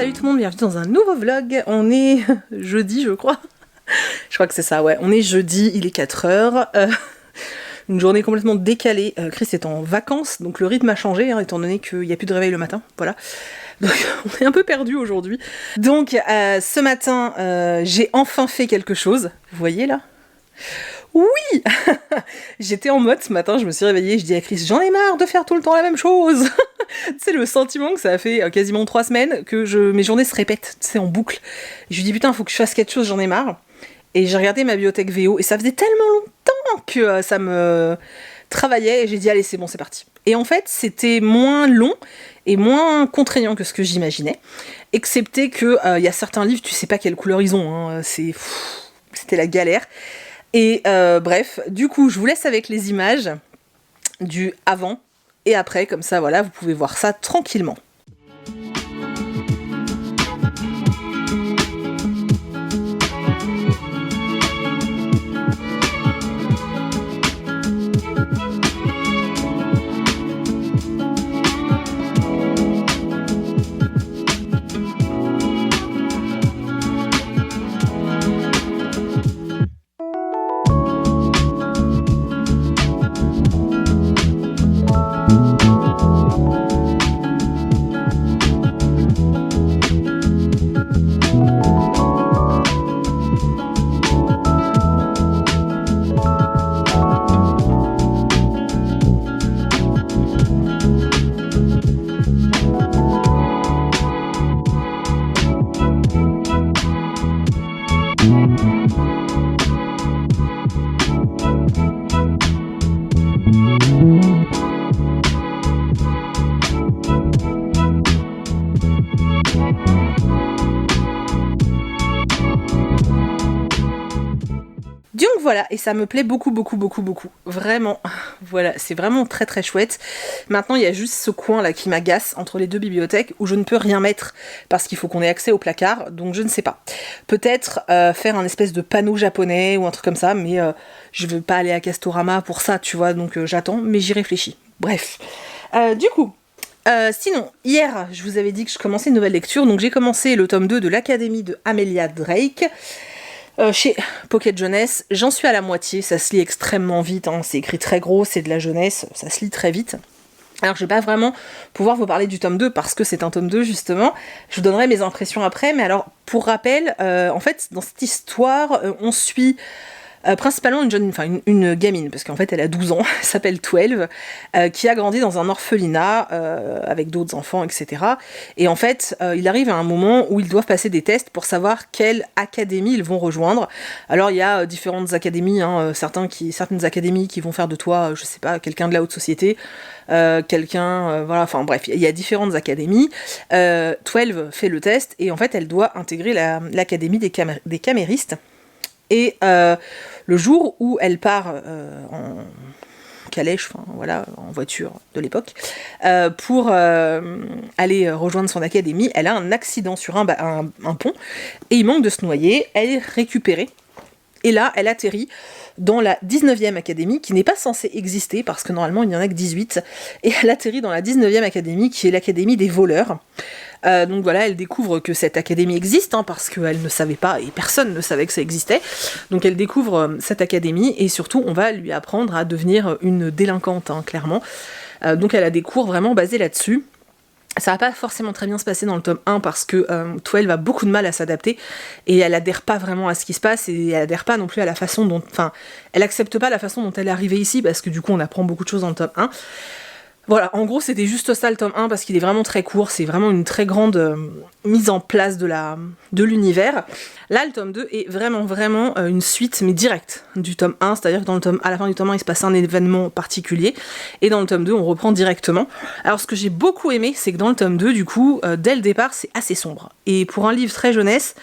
Salut tout le monde, bienvenue dans un nouveau vlog. On est jeudi, je crois. Je crois que c'est ça, ouais. On est jeudi, il est 4h. Une journée complètement décalée. Chris est en vacances, donc le rythme a changé, hein, étant donné qu'il n'y a plus de réveil le matin. Voilà. Donc on est un peu perdu aujourd'hui. Donc ce matin, j'ai enfin fait quelque chose. Vous voyez là ? Oui. J'étais en mode ce matin, je me suis réveillée, je dis à Chris, j'en ai marre de faire tout le temps la même chose. C'est le sentiment que ça a fait quasiment 3 semaines que mes journées se répètent, en boucle. Et je lui dis putain, faut que je fasse quelque chose, j'en ai marre. Et j'ai regardé ma bibliothèque VO et ça faisait tellement longtemps que ça me travaillait et j'ai dit allez c'est bon, c'est parti. Et en fait c'était moins long et moins contraignant que ce que j'imaginais, excepté que y a certains livres, tu sais pas quelle couleur ils ont, hein, c'était la galère. Et bref, du coup, je vous laisse avec les images du avant et après, comme ça, voilà, vous pouvez voir ça tranquillement. Donc voilà, et ça me plaît beaucoup. Vraiment, voilà, c'est vraiment très très chouette. Maintenant, il y a juste ce coin là qui m'agace entre les deux bibliothèques où je ne peux rien mettre parce qu'il faut qu'on ait accès au placard, donc je ne sais pas. Peut-être faire un espèce de panneau japonais ou un truc comme ça, mais je veux pas aller à Castorama pour ça, tu vois, donc j'attends, mais j'y réfléchis. Bref, du coup... sinon, hier, je vous avais dit que je commençais une nouvelle lecture, donc j'ai commencé le tome 2 de l'Académie de Amelia Drake, chez Pocket Jeunesse. J'en suis à la moitié, ça se lit extrêmement vite, hein, c'est écrit très gros, c'est de la jeunesse, ça se lit très vite. Alors je vais pas vraiment pouvoir vous parler du tome 2 parce que c'est un tome 2 justement, je vous donnerai mes impressions après, mais alors pour rappel, en fait dans cette histoire, on suit... principalement une gamine, parce qu'en fait elle a 12 ans, elle s'appelle 12, qui a grandi dans un orphelinat avec d'autres enfants, etc. Et en fait, il arrive à un moment où ils doivent passer des tests pour savoir quelle académie ils vont rejoindre. Alors il y a différentes académies, hein, certaines académies qui vont faire de toi, je sais pas, quelqu'un de la haute société, voilà, enfin bref, il y a différentes académies. 12 fait le test et en fait elle doit intégrer l'académie des caméristes. Et le jour où elle part en calèche, enfin voilà, en voiture de l'époque, pour aller rejoindre son académie, elle a un accident sur un pont et il manque de se noyer. Elle est récupérée et là elle atterrit dans la 19e académie qui n'est pas censée exister parce que normalement il n'y en a que 18, et elle atterrit dans la 19e académie qui est l'académie des voleurs. Donc voilà, elle découvre que cette académie existe, hein, parce qu'elle ne savait pas, et personne ne savait que ça existait. Donc elle découvre cette académie, et surtout on va lui apprendre à devenir une délinquante, hein, clairement. Donc elle a des cours vraiment basés là-dessus. Ça va pas forcément très bien se passer dans le tome 1 parce que 12 a beaucoup de mal à s'adapter et elle adhère pas vraiment à ce qui se passe, et elle adhère pas non plus à la façon dont... Enfin, elle accepte pas la façon dont elle est arrivée ici parce que du coup on apprend beaucoup de choses dans le tome 1. Voilà, en gros c'était juste ça le tome 1 parce qu'il est vraiment très court, c'est vraiment une très grande mise en place de l'univers. Là le tome 2 est vraiment une suite mais directe du tome 1, c'est-à-dire que à la fin du tome 1 il se passe un événement particulier et dans le tome 2 on reprend directement. Alors ce que j'ai beaucoup aimé c'est que dans le tome 2 du coup, dès le départ c'est assez sombre. Et pour un livre très jeunesse,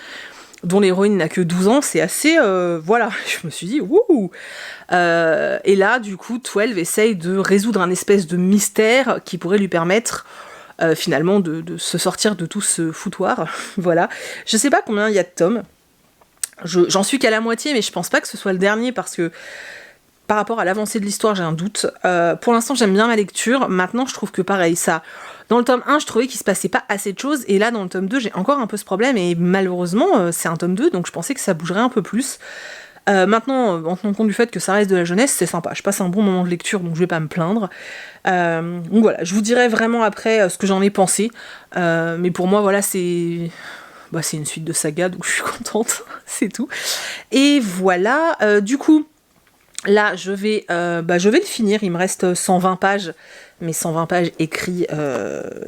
dont l'héroïne n'a que 12 ans, c'est assez... voilà, je me suis dit, wouhou. Et là, du coup, 12 essaye de résoudre un espèce de mystère qui pourrait lui permettre, finalement, de se sortir de tout ce foutoir. Voilà. Je sais pas combien il y a de tomes. J'en suis qu'à la moitié, mais je pense pas que ce soit le dernier, parce que par rapport à l'avancée de l'histoire, j'ai un doute. Pour l'instant, j'aime bien ma lecture. Maintenant, je trouve que pareil, ça... Dans le tome 1, je trouvais qu'il se passait pas assez de choses, et là, dans le tome 2, j'ai encore un peu ce problème, et malheureusement, c'est un tome 2, donc je pensais que ça bougerait un peu plus. Maintenant, en tenant compte du fait que ça reste de la jeunesse, c'est sympa. Je passe un bon moment de lecture, donc je vais pas me plaindre. Donc voilà, je vous dirai vraiment après ce que j'en ai pensé. Mais pour moi, voilà, c'est une suite de saga, donc je suis contente, c'est tout. Et voilà, du coup... Là, je vais le finir, il me reste 120 pages, mais 120 pages écrits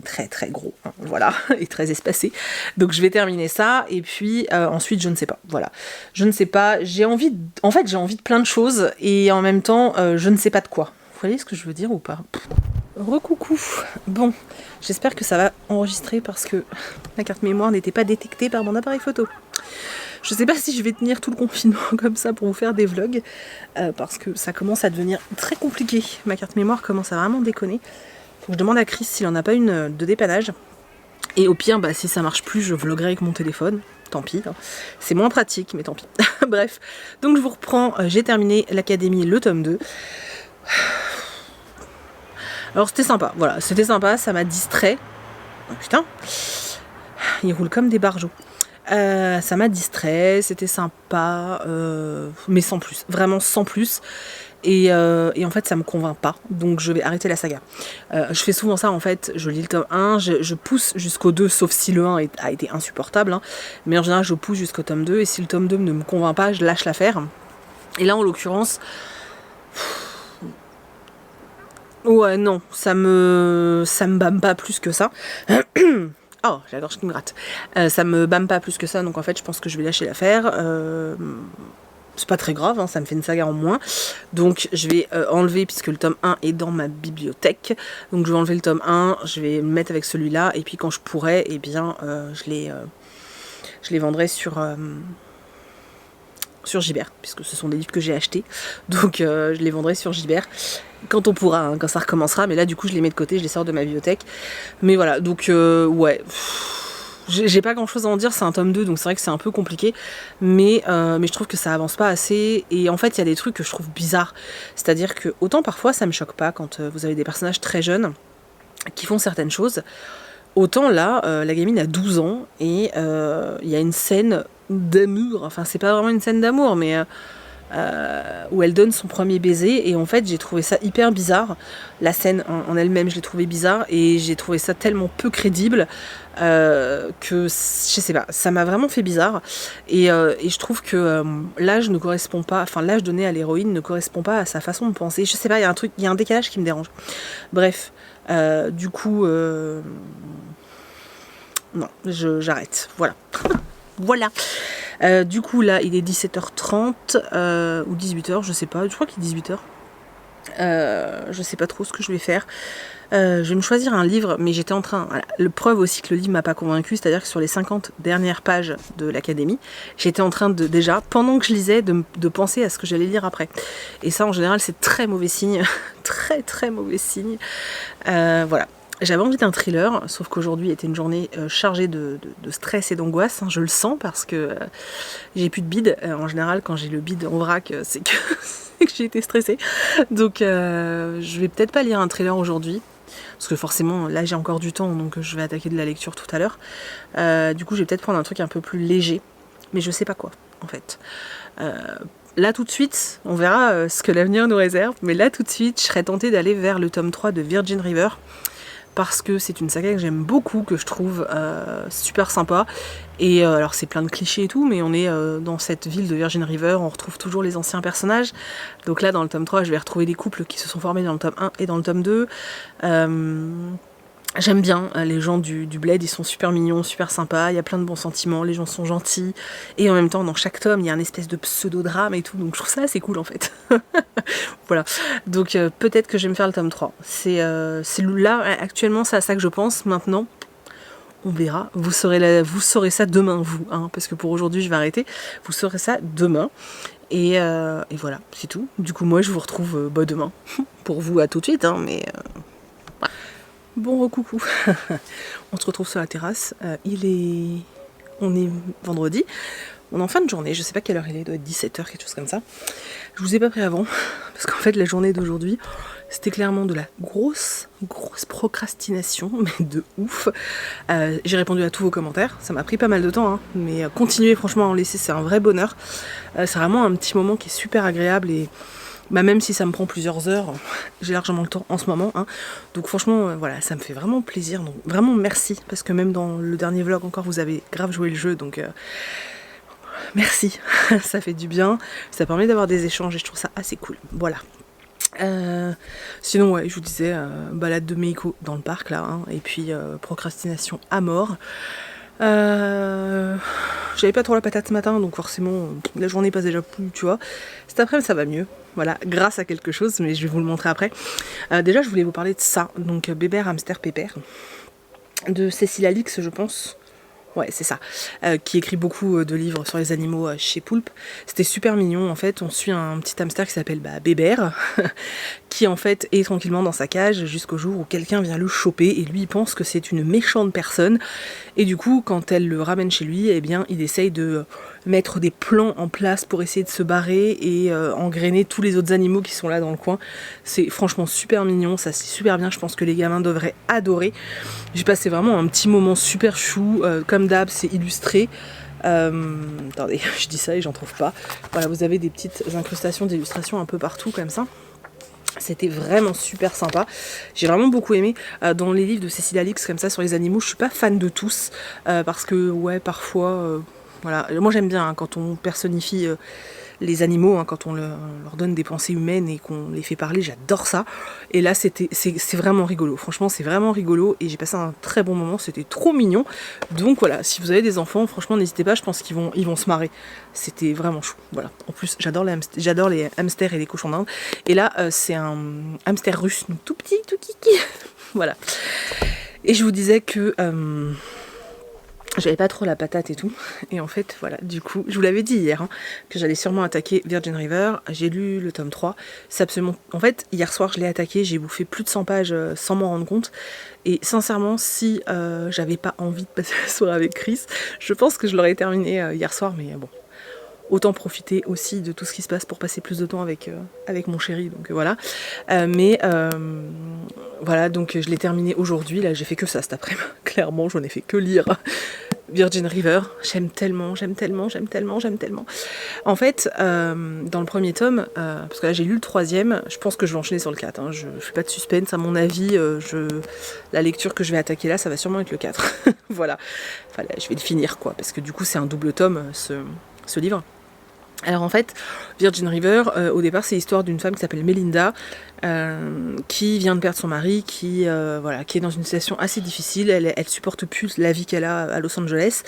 très très gros, hein, voilà, et très espacés. Donc je vais terminer ça, et puis ensuite, je ne sais pas, voilà. Je ne sais pas, j'ai envie de plein de choses, et en même temps, je ne sais pas de quoi. Vous voyez ce que je veux dire ou pas? Recoucou. Bon, j'espère que ça va enregistrer parce que la carte mémoire n'était pas détectée par mon appareil photo. Je sais pas si je vais tenir tout le confinement comme ça pour vous faire des vlogs, parce que ça commence à devenir très compliqué. Ma carte mémoire commence à vraiment déconner. Faut que je demande à Chris s'il en a pas une de dépannage. Et au pire, si ça marche plus, je vloggerai avec mon téléphone. Tant pis, hein. C'est moins pratique, mais tant pis. Bref, donc je vous reprends. J'ai terminé l'Académie, le tome 2. Alors c'était sympa, voilà, c'était sympa, ça m'a distrait. Oh putain, il roule comme des barjots. Ça m'a distrait, c'était sympa, mais sans plus, vraiment sans plus. Et en fait, ça me convainc pas, donc je vais arrêter la saga. Je fais souvent ça en fait, je lis le tome 1, je pousse jusqu'au 2, sauf si le 1 a été insupportable, hein. Mais en général, je pousse jusqu'au tome 2, et si le tome 2 ne me convainc pas, je lâche l'affaire. Et là, en l'occurrence... Ouais, non, ça me bâme pas plus que ça. Oh, j'ai la gorge qui me gratte. Ça me bâme pas plus que ça, donc en fait, je pense que je vais lâcher l'affaire. C'est pas très grave, hein, ça me fait une saga en moins. Donc, je vais enlever, puisque le tome 1 est dans ma bibliothèque. Donc, je vais enlever le tome 1, je vais me mettre avec celui-là, et puis quand je pourrai, eh bien, je les vendrai sur Gibert, puisque ce sont des livres que j'ai achetés. Donc, je les vendrai sur Gibert. Quand on pourra, hein, quand ça recommencera, mais là du coup je les mets de côté, je les sors de ma bibliothèque. Mais voilà, donc ouais, j'ai pas grand chose à en dire, c'est un tome 2, donc c'est vrai que c'est un peu compliqué, mais je trouve que ça avance pas assez, et en fait il y a des trucs que je trouve bizarres, c'est-à-dire que autant parfois ça me choque pas quand vous avez des personnages très jeunes qui font certaines choses, autant là, la gamine a 12 ans, et il y a une scène d'amour, enfin c'est pas vraiment une scène d'amour, mais... où elle donne son premier baiser, et en fait j'ai trouvé ça hyper bizarre. La scène en elle-même, je l'ai trouvé bizarre, et j'ai trouvé ça tellement peu crédible que je sais pas, ça m'a vraiment fait bizarre, et je trouve que l'âge ne correspond pas, enfin l'âge donné à l'héroïne ne correspond pas à sa façon de penser. Je sais pas, il y a un décalage qui me dérange. Bref, du coup non, j'arrête, voilà. Voilà. Du coup là il est 17h30 ou 18h, je sais pas, je crois qu'il est 18h. Je sais pas trop ce que je vais faire. Je vais me choisir un livre, mais j'étais en train... Voilà, le preuve aussi que le livre m'a pas convaincu, c'est-à-dire que sur les 50 dernières pages de l'Académie, j'étais en train de, déjà, pendant que je lisais, de penser à ce que j'allais lire après. Et ça en général c'est très mauvais signe, très très mauvais signe. Voilà. J'avais envie d'un thriller, sauf qu'aujourd'hui était une journée chargée de stress et d'angoisse, hein, je le sens, parce que j'ai plus de bide. En général, quand j'ai le bide en vrac, c'est que, c'est que j'ai été stressée. Donc je vais peut-être pas lire un thriller aujourd'hui, parce que forcément, là j'ai encore du temps, donc je vais attaquer de la lecture tout à l'heure. Du coup, je vais peut-être prendre un truc un peu plus léger, mais je sais pas quoi, en fait. Là tout de suite, on verra ce que l'avenir nous réserve, mais là tout de suite, je serais tentée d'aller vers le tome 3 de Virgin River, parce que c'est une saga que j'aime beaucoup, que je trouve super sympa. Et alors c'est plein de clichés et tout, mais on est dans cette ville de Virgin River, on retrouve toujours les anciens personnages. Donc là dans le tome 3, je vais retrouver des couples qui se sont formés dans le tome 1 et dans le tome 2. J'aime bien les gens du bled, ils sont super mignons, super sympas, il y a plein de bons sentiments, les gens sont gentils, et en même temps dans chaque tome il y a un espèce de pseudo-drame et tout, donc je trouve ça assez cool en fait. Voilà, donc peut-être que je vais me faire le tome 3. C'est là, actuellement c'est à ça que je pense. Maintenant on verra, vous saurez ça demain vous, hein, parce que pour aujourd'hui je vais arrêter, vous saurez ça demain. Et voilà, c'est tout. Du coup moi je vous retrouve demain, pour vous à tout de suite, hein, mais... Bon recoucou, on se retrouve sur la terrasse, on est vendredi, On est en fin de journée, je sais pas quelle heure il est, il doit être 17h, quelque chose comme ça. Je vous ai pas pris avant, parce qu'en fait la journée d'aujourd'hui, c'était clairement de la grosse procrastination, mais de ouf. J'ai répondu à tous vos commentaires, ça m'a pris pas mal de temps, hein, mais continuez franchement à en laisser, c'est un vrai bonheur. C'est vraiment un petit moment qui est super agréable et bah, même si ça me prend plusieurs heures, j'ai largement le temps en ce moment. Hein. Donc franchement, voilà, ça me fait vraiment plaisir. Donc vraiment merci, parce que même dans le dernier vlog encore, vous avez grave joué le jeu, donc merci, ça fait du bien. Ça permet d'avoir des échanges et je trouve ça assez cool. Voilà. Sinon ouais, je vous disais balade de Meiko dans le parc là, hein, et puis procrastination à mort. J'avais pas trop la patate ce matin, donc forcément la journée passe déjà plus, tu vois. Cet après-midi ça va mieux, voilà, grâce à quelque chose, mais je vais vous le montrer après. Déjà je voulais vous parler de ça, donc Bébert Hamster Pépère, de Cécile Alix je pense. Ouais, c'est ça. Qui écrit beaucoup de livres sur les animaux chez Poulpe. C'était super mignon, en fait. On suit un petit hamster qui s'appelle Bébert, qui en fait est tranquillement dans sa cage jusqu'au jour où quelqu'un vient le choper et lui il pense que c'est une méchante personne. Et du coup, quand elle le ramène chez lui, eh bien, il essaye de mettre des plans en place pour essayer de se barrer et engrainer tous les autres animaux qui sont là dans le coin. C'est franchement super mignon, ça c'est super bien. Je pense que les gamins devraient adorer. J'ai passé vraiment un petit moment super chou, comme d'hab, c'est illustré. Attendez, je dis ça et j'en trouve pas. Voilà, vous avez des petites incrustations d'illustrations un peu partout comme ça. C'était vraiment super sympa. J'ai vraiment beaucoup aimé. Dans les livres de Cécile Alix comme ça sur les animaux, je suis pas fan de tous parce que ouais, parfois, voilà. Moi j'aime bien hein, quand on personnifie les animaux, hein, quand on leur donne des pensées humaines et qu'on les fait parler, j'adore ça. Et là c'est vraiment rigolo. Franchement c'est vraiment rigolo et j'ai passé un très bon moment. C'était trop mignon. Donc voilà, si vous avez des enfants, franchement n'hésitez pas. Je pense qu'ils vont se marrer. C'était vraiment chou. Voilà. En plus j'adore les hamsters et les cochons d'Inde. Et là c'est un hamster russe, donc tout petit, tout kiki. Voilà. Et je vous disais que j'avais pas trop la patate et tout, et en fait voilà, du coup, je vous l'avais dit hier, hein, que j'allais sûrement attaquer Virgin River. J'ai lu le tome 3, c'est absolument... En fait, hier soir je l'ai attaqué, j'ai bouffé plus de 100 pages sans m'en rendre compte, et sincèrement, si j'avais pas envie de passer la soirée avec Chris, je pense que je l'aurais terminé hier soir, mais bon... Autant profiter aussi de tout ce qui se passe pour passer plus de temps avec mon chéri, donc voilà. Voilà, donc je l'ai terminé aujourd'hui, là j'ai fait que ça cet après-midi, clairement j'en ai fait que lire Virgin River, j'aime tellement. En fait, dans le premier tome, parce que là j'ai lu le troisième, je pense que je vais enchaîner sur le 4, hein, je fais pas de suspense, à mon avis, la lecture que je vais attaquer là, ça va sûrement être le 4, voilà. Enfin, là, je vais le finir quoi, parce que du coup c'est un double tome ce livre. Alors en fait, Virgin River, au départ c'est l'histoire d'une femme qui s'appelle Melinda, qui vient de perdre son mari, qui est dans une situation assez difficile, elle supporte plus la vie qu'elle a à Los Angeles,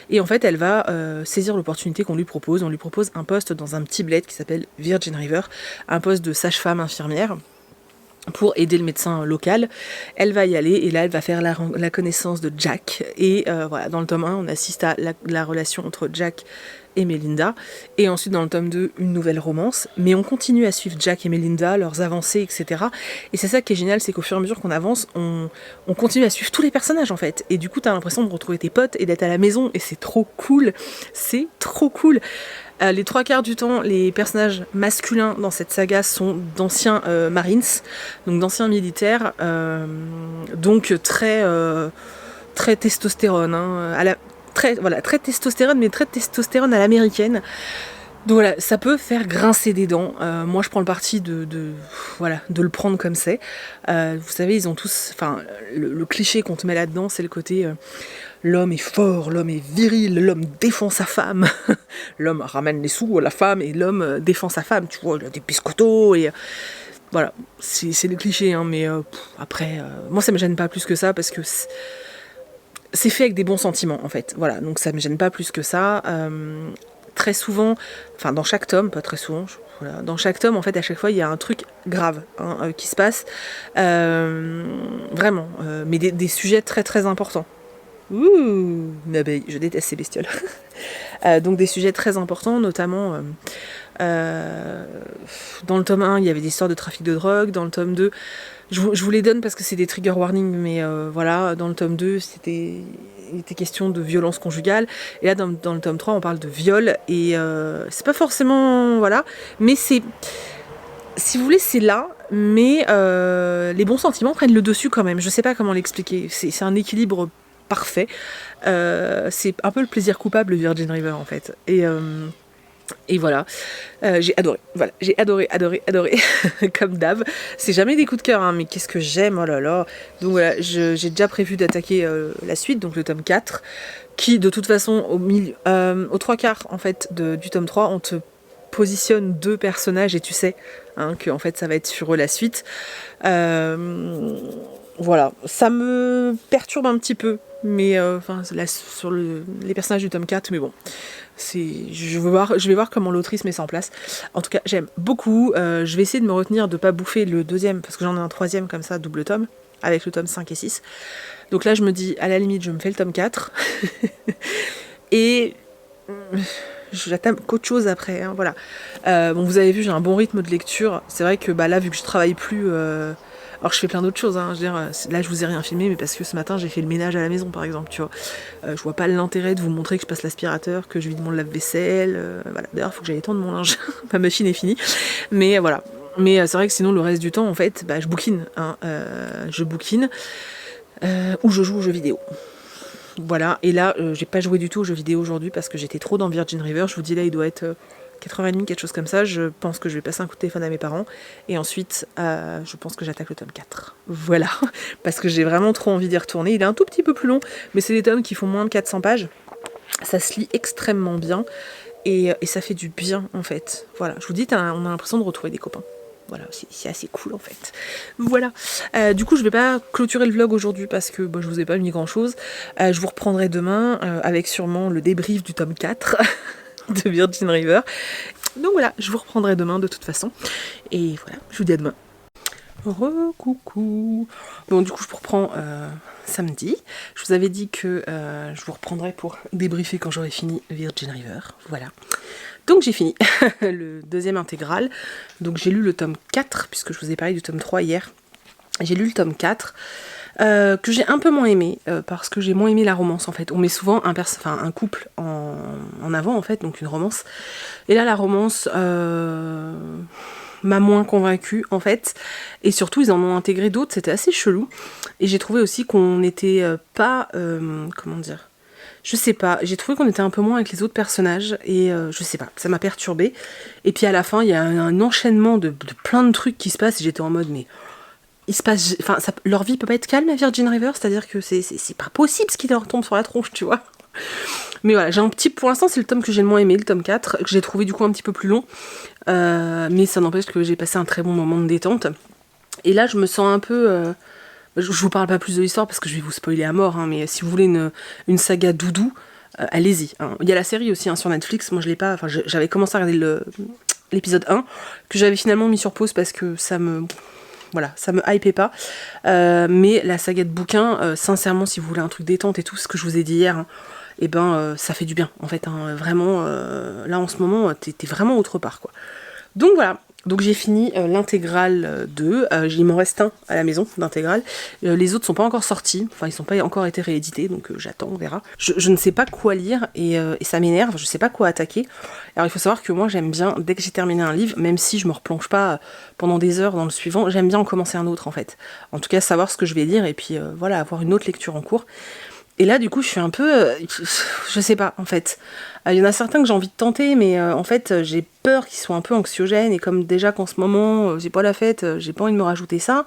et en fait elle va saisir l'opportunité qu'on lui propose. On lui propose un poste dans un petit bled qui s'appelle Virgin River, un poste de sage-femme infirmière, pour aider le médecin local. Elle va y aller et là elle va faire la connaissance de Jack, et voilà, dans le tome 1 on assiste à la relation entre Jack et Melinda, et ensuite dans le tome 2 une nouvelle romance, mais on continue à suivre Jack et Melinda, leurs avancées, etc. Et c'est ça qui est génial, c'est qu'au fur et à mesure qu'on avance, on continue à suivre tous les personnages en fait, et du coup t'as l'impression de retrouver tes potes et d'être à la maison, et c'est trop cool, c'est trop cool. Les 3/4 du temps, les personnages masculins dans cette saga sont d'anciens Marines, donc d'anciens militaires, donc très testostérone, hein, très testostérone, mais très testostérone à l'américaine. Donc voilà, ça peut faire grincer des dents. Moi, je prends le parti de le prendre comme c'est. Vous savez, ils ont tous... Enfin, le cliché qu'on te met là-dedans, c'est le côté... l'homme est fort, l'homme est viril, l'homme défend sa femme. L'homme ramène les sous à la femme et l'homme défend sa femme. Tu vois, il a des biscottos et... Voilà, c'est le cliché, hein, mais après... moi, ça me gêne pas plus que ça parce que... C'est fait avec des bons sentiments, en fait. Voilà, donc ça me gêne pas plus que ça. Très souvent, enfin dans chaque tome, pas très souvent, voilà, dans chaque tome, en fait, à chaque fois, il y a un truc grave qui se passe. Vraiment, mais des sujets très très importants. Ouh, une abeille, je déteste ces bestioles. Donc des sujets très importants, notamment dans le tome 1, il y avait des histoires de trafic de drogue, dans le tome 2, je vous les donne parce que c'est des trigger warnings, mais voilà, dans le tome 2, c'était il était question de violence conjugale, et là dans le tome 3 on parle de viol, et c'est pas forcément, voilà, mais c'est, si vous voulez, c'est là, mais les bons sentiments prennent le dessus quand même, je sais pas comment l'expliquer, c'est un équilibre parfait, c'est un peu le plaisir coupable de Virgin River en fait, et voilà, j'ai adoré, voilà, j'ai adoré, comme d'hab. C'est jamais des coups de cœur, hein, mais qu'est-ce que j'aime, oh là là. Donc voilà, j'ai déjà prévu d'attaquer la suite, donc le tome 4, qui de toute façon, aux trois quarts en fait, du tome 3, on te positionne 2 personnages, et tu sais hein, que en fait, ça va être sur eux la suite. Voilà, ça me perturbe un petit peu, mais sur les personnages du tome 4, mais bon. Je vais voir comment l'autrice met ça en place. En tout cas, j'aime beaucoup. Je vais essayer de me retenir de pas bouffer le deuxième, parce que j'en ai un troisième comme ça, double tome, avec le tome 5 et 6. Donc là, je me dis, à la limite, je me fais le tome 4. Et j'attends qu'autre chose après. Hein, voilà. Bon, vous avez vu, j'ai un bon rythme de lecture. C'est vrai que là, vu que je travaille plus... Alors je fais plein d'autres choses, hein. Je veux dire, là je vous ai rien filmé, mais parce que ce matin j'ai fait le ménage à la maison par exemple, tu vois. Je vois pas l'intérêt de vous montrer que je passe l'aspirateur, que je vide mon lave-vaisselle, voilà. D'ailleurs il faut que j'aille étendre mon linge, ma machine est finie, mais voilà. Mais c'est vrai que sinon le reste du temps en fait, je bouquine, hein. Je bouquine, ou je joue aux jeux vidéo. Voilà, et là j'ai pas joué du tout aux jeux vidéo aujourd'hui parce que j'étais trop dans Virgin River, je vous dis là il doit être... 4h30, quelque chose comme ça, je pense que je vais passer un coup de téléphone à mes parents, et ensuite, je pense que j'attaque le tome 4. Voilà, parce que j'ai vraiment trop envie d'y retourner. Il est un tout petit peu plus long, mais c'est des tomes qui font moins de 400 pages. Ça se lit extrêmement bien, et ça fait du bien, en fait. Voilà, je vous dis, on a l'impression de retrouver des copains. Voilà, c'est assez cool en fait. Voilà. Du coup, je vais pas clôturer le vlog aujourd'hui parce que je vous ai pas mis grand chose. Je vous reprendrai demain avec sûrement le débrief du tome 4 de Virgin River. Donc voilà, je vous reprendrai demain de toute façon. Et voilà, je vous dis à demain. Coucou. Bon, du coup, je vous reprends samedi. Je vous avais dit que je vous reprendrai pour débriefer quand j'aurai fini Virgin River. Voilà. Donc j'ai fini le deuxième intégral. Donc j'ai lu le tome 4, puisque je vous ai parlé du tome 3 hier. J'ai lu le tome 4. Que j'ai un peu moins aimé, parce que j'ai moins aimé la romance en fait. On met souvent un couple en avant en fait, donc une romance. Et là la romance m'a moins convaincue en fait. Et surtout ils en ont intégré d'autres, c'était assez chelou. Et j'ai trouvé aussi qu'on n'était pas... comment dire, je sais pas, j'ai trouvé qu'on était un peu moins avec les autres personnages, et je sais pas, ça m'a perturbée. Et puis à la fin, il y a un enchaînement de plein de trucs qui se passent, et j'étais en mode, mais il se passe, leur vie peut pas être calme à Virgin River, c'est-à-dire que c'est pas possible ce qui leur tombe sur la tronche, tu vois. Mais voilà, pour l'instant c'est le tome que j'ai le moins aimé, le tome 4, que j'ai trouvé du coup un petit peu plus long, mais ça n'empêche que j'ai passé un très bon moment de détente. Et là je me sens un peu... je vous parle pas plus de l'histoire parce que je vais vous spoiler à mort, hein, mais si vous voulez une saga doudou, allez-y. Hein. Il y a la série aussi sur Netflix, moi je l'ai pas, j'avais commencé à regarder l'épisode 1, que j'avais finalement mis sur pause parce que ça me hypait pas. Mais la saga de bouquins, sincèrement, si vous voulez un truc détente et tout, ce que je vous ai dit hier, hein, ça fait du bien, en fait. Hein, vraiment, là en ce moment, t'es vraiment autre part, quoi. Donc voilà. Donc j'ai fini l'intégrale 2, il m'en reste un à la maison d'intégrale, les autres sont pas encore sortis, enfin ils sont pas encore été réédités, donc j'attends, on verra. Je ne sais pas quoi lire, et ça m'énerve, je sais pas quoi attaquer. Alors il faut savoir que moi j'aime bien, dès que j'ai terminé un livre, même si je me replonge pas pendant des heures dans le suivant, j'aime bien en commencer un autre en fait. En tout cas savoir ce que je vais lire, et puis voilà, avoir une autre lecture en cours. Et là, du coup, je suis un peu... je sais pas, en fait. Il y en a certains que j'ai envie de tenter, mais en fait, j'ai peur qu'ils soient un peu anxiogènes. Et comme déjà qu'en ce moment, j'ai pas la fête, j'ai pas envie de me rajouter ça.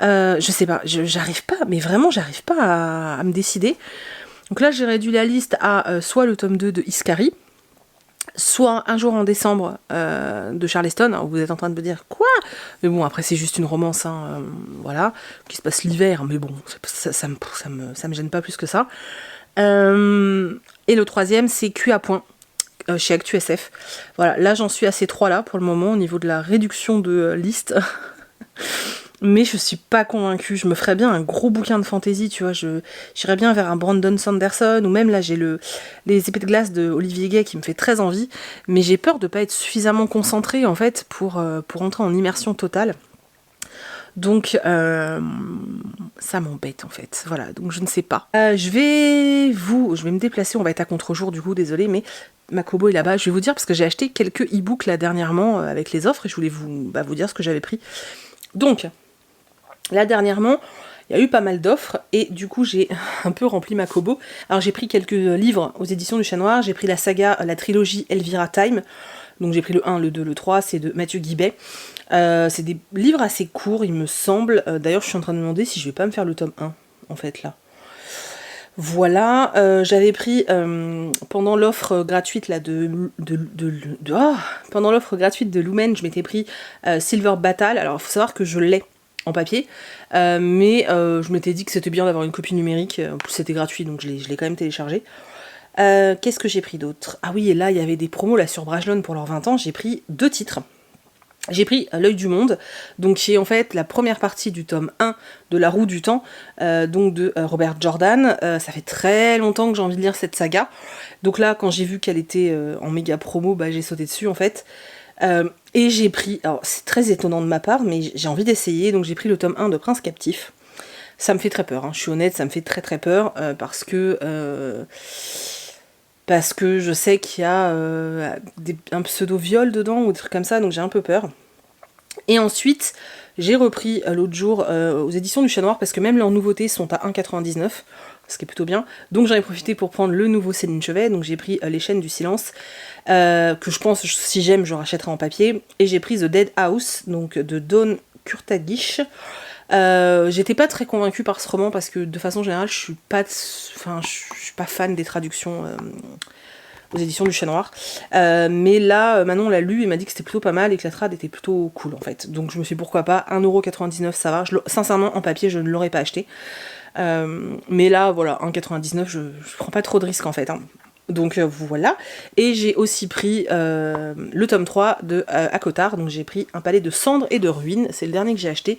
Je sais pas, j'arrive pas, mais vraiment, j'arrive pas à me décider. Donc là, j'ai réduit la liste à soit le tome 2 de Iskari, soit Un jour en décembre de Charleston. Alors vous êtes en train de me dire quoi? Mais bon, après c'est juste une romance, hein, voilà, qui se passe l'hiver, mais bon, ça me gêne pas plus que ça. Et le troisième, c'est Cul à point, chez ActuSF. Voilà, là j'en suis à ces trois-là pour le moment au niveau de la réduction de liste. Mais je suis pas convaincue, je me ferais bien un gros bouquin de fantasy, tu vois, j'irais bien vers un Brandon Sanderson, ou même là j'ai les épées de glace de Olivier Gay qui me fait très envie, mais j'ai peur de pas être suffisamment concentrée en fait pour entrer en immersion totale. Donc ça m'embête en fait, voilà, donc je ne sais pas. Je vais me déplacer, on va être à contre-jour du coup, désolé, mais ma Kobo est là-bas. Je vais vous dire parce que j'ai acheté quelques e-books là dernièrement avec les offres et je voulais vous dire ce que j'avais pris. Donc là dernièrement, il y a eu pas mal d'offres et du coup j'ai un peu rempli ma Kobo. Alors j'ai pris quelques livres aux éditions du Chat Noir, j'ai pris la saga, la trilogie Elvira Time. Donc j'ai pris le 1, le 2, le 3, c'est de Mathieu Guibet. C'est des livres assez courts, il me semble. D'ailleurs, je suis en train de me demander si je vais pas me faire le tome 1, en fait, là. Voilà, j'avais pris pendant l'offre gratuite là pendant l'offre gratuite de Lumen, je m'étais pris Silver Battle. Alors il faut savoir que je l'ai en papier, mais je m'étais dit que c'était bien d'avoir une copie numérique. En plus c'était gratuit, donc je l'ai quand même téléchargé. Qu'est-ce que j'ai pris d'autre? Ah oui, et là il y avait des promos là sur Brajlon pour leurs 20 ans. J'ai pris 2 titres. J'ai pris L'œil du monde, donc qui est en fait la première partie du tome 1 de La roue du temps, donc de Robert Jordan. Ça fait très longtemps que j'ai envie de lire cette saga. Donc là, quand j'ai vu qu'elle était en méga promo, j'ai sauté dessus en fait. Et j'ai pris, alors c'est très étonnant de ma part, mais j'ai envie d'essayer, donc j'ai pris le tome 1 de Prince Captif. Ça me fait très peur, hein, je suis honnête, ça me fait très très peur, parce que je sais qu'il y a un pseudo-viol dedans ou des trucs comme ça, donc j'ai un peu peur. Et ensuite, j'ai repris l'autre jour aux éditions du Chat Noir, parce que même leurs nouveautés sont à 1,99, ce qui est plutôt bien. Donc j'en ai profité pour prendre le nouveau Céline Chevet, donc j'ai pris Les chaînes du silence, que je pense, si j'aime, je rachèterai en papier. Et j'ai pris The Dead House, donc de Dawn Kurtagish. J'étais pas très convaincue par ce roman parce que de façon générale je suis pas fan des traductions aux éditions du Chat Noir, mais là Manon l'a lu et m'a dit que c'était plutôt pas mal et que la trad était plutôt cool en fait, donc je me suis dit pourquoi pas, 1,99€ ça va. Sincèrement en papier je ne l'aurais pas acheté, mais là voilà, 1,99€, je prends pas trop de risques en fait, hein. Donc voilà, et j'ai aussi pris le tome 3 de Akotár, donc j'ai pris Un palais de cendres et de ruines, c'est le dernier que j'ai acheté,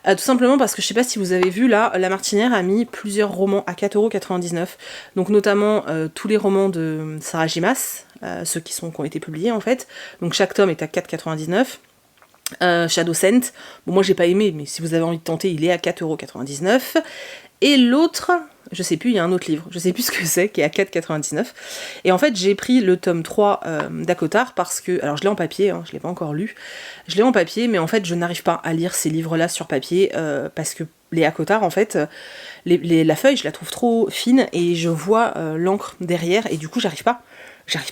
tout simplement parce que je sais pas si vous avez vu là, La Martinière a mis plusieurs romans à 4,99€, donc notamment tous les romans de Sarah Gimas, ceux qui ont été publiés en fait, donc chaque tome est à 4,99€. Shadow Scent, bon moi j'ai pas aimé, mais si vous avez envie de tenter, il est à 4,99€. Et l'autre, je sais plus, il y a un autre livre, je sais plus ce que c'est, qui est à 4,99€. Et en fait, j'ai pris le tome 3 d'Akotár parce que, alors je l'ai en papier, hein, je l'ai pas encore lu, je l'ai en papier, mais en fait, je n'arrive pas à lire ces livres-là sur papier, parce que les Akotár, en fait, la feuille, je la trouve trop fine, et je vois l'encre derrière, et du coup, j'arrive pas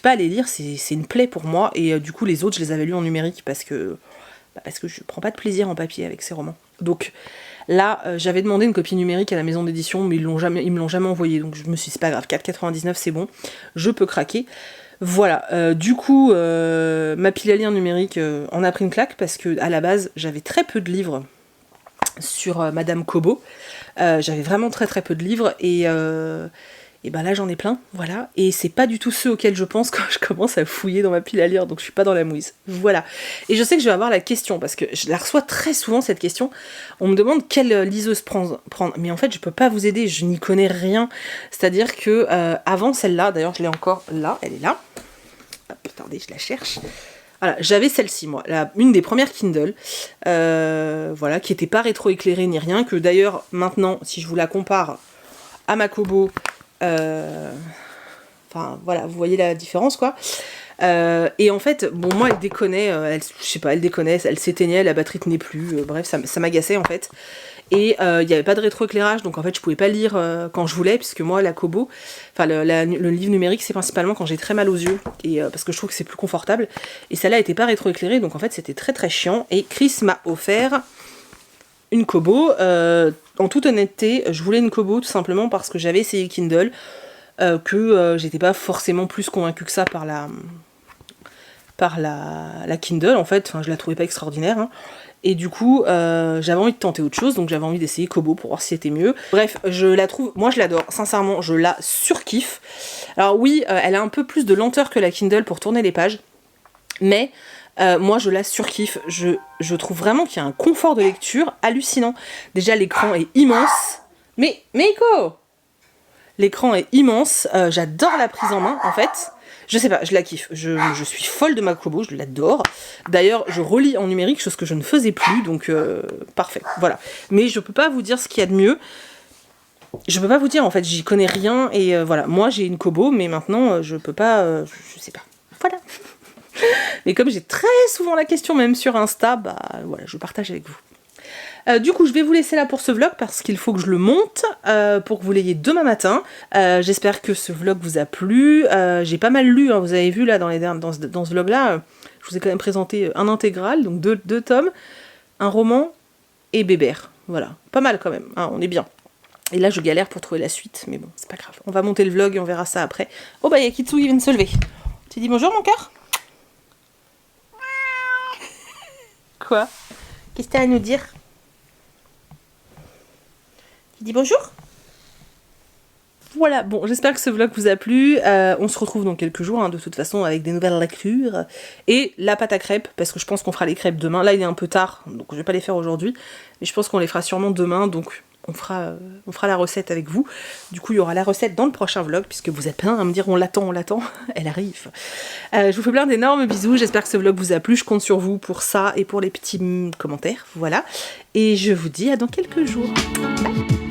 à les lire, c'est une plaie pour moi, et du coup, les autres, je les avais lus en numérique, parce que je prends pas de plaisir en papier avec ces romans. Donc là, j'avais demandé une copie numérique à la maison d'édition, mais ils me l'ont jamais envoyé, donc je me suis dit c'est pas grave, 4,99€ c'est bon, je peux craquer. Voilà, du coup, ma pile à lire numérique en a pris une claque, parce que à la base, j'avais très peu de livres sur Madame Kobo, j'avais vraiment très très peu de livres, et ben là j'en ai plein, voilà, et c'est pas du tout ceux auxquels je pense quand je commence à fouiller dans ma pile à lire, donc je suis pas dans la mouise, voilà. Et je sais que je vais avoir la question, parce que je la reçois très souvent cette question, on me demande quelle liseuse prendre, mais en fait je peux pas vous aider, je n'y connais rien, c'est-à-dire que avant celle-là, d'ailleurs je l'ai encore là, elle est là, hop, attendez, je la cherche. Voilà, j'avais celle-ci, moi, une des premières Kindle, voilà, qui était pas rétro-éclairée ni rien, que d'ailleurs, maintenant, si je vous la compare à ma Kobo, enfin, voilà, vous voyez la différence, quoi. Et en fait, bon, moi, elle déconnait, elle déconnait, elle s'éteignait, la batterie tenait plus, bref, ça m'agaçait, en fait. Et il n'y avait pas de rétroéclairage, donc en fait, je pouvais pas lire quand je voulais, puisque moi, la Kobo, enfin, le livre numérique, c'est principalement quand j'ai très mal aux yeux, et parce que je trouve que c'est plus confortable. Et celle-là n'était pas rétroéclairée, donc en fait, c'était très très chiant. Et Chris m'a offert une Kobo. En toute honnêteté, je voulais une Kobo tout simplement parce que j'avais essayé Kindle, que j'étais pas forcément plus convaincue que ça par la Kindle, en fait. Enfin, je la trouvais pas extraordinaire, hein. Et du coup, j'avais envie de tenter autre chose, donc j'avais envie d'essayer Kobo pour voir si c'était mieux. Bref, je la trouve, moi je l'adore, sincèrement, je la surkiffe. Alors oui, elle a un peu plus de lenteur que la Kindle pour tourner les pages, mais moi je la surkiffe. Je trouve vraiment qu'il y a un confort de lecture hallucinant. Déjà, l'écran est immense. Mais Iko, l'écran est immense, j'adore la prise en main, en fait. Je sais pas, je la kiffe. Je suis folle de ma Kobo, je l'adore. D'ailleurs, je relis en numérique, chose que je ne faisais plus, donc parfait. Voilà. Mais je peux pas vous dire ce qu'il y a de mieux. Je peux pas vous dire, en fait, j'y connais rien. Et voilà, moi j'ai une Kobo, mais maintenant je peux pas. Je sais pas. Voilà. Mais comme j'ai très souvent la question, même sur Insta, bah voilà, je partage avec vous. Du coup, je vais vous laisser là pour ce vlog parce qu'il faut que je le monte pour que vous l'ayez demain matin. J'espère que ce vlog vous a plu. J'ai pas mal lu, hein, vous avez vu là dans ce vlog-là, je vous ai quand même présenté un intégral, donc deux tomes, un roman et Bébert. Voilà, pas mal quand même, hein, on est bien. Et là, je galère pour trouver la suite, mais bon, c'est pas grave. On va monter le vlog et on verra ça après. Oh bah, il y a Kitsu, il vient de se lever. Tu dis bonjour, mon cœur? Quoi? Qu'est-ce que t'as à nous dire? Tu dis bonjour? Voilà, bon, j'espère que ce vlog vous a plu. On se retrouve dans quelques jours, hein, de toute façon, avec des nouvelles lectures. Et la pâte à crêpes, parce que je pense qu'on fera les crêpes demain. Là, il est un peu tard, donc je vais pas les faire aujourd'hui. Mais je pense qu'on les fera sûrement demain, donc on fera la recette avec vous. Du coup, il y aura la recette dans le prochain vlog, puisque vous êtes plein à me dire on l'attend, elle arrive. Je vous fais plein d'énormes bisous, j'espère que ce vlog vous a plu. Je compte sur vous pour ça et pour les petits commentaires, voilà. Et je vous dis à dans quelques jours. Bye.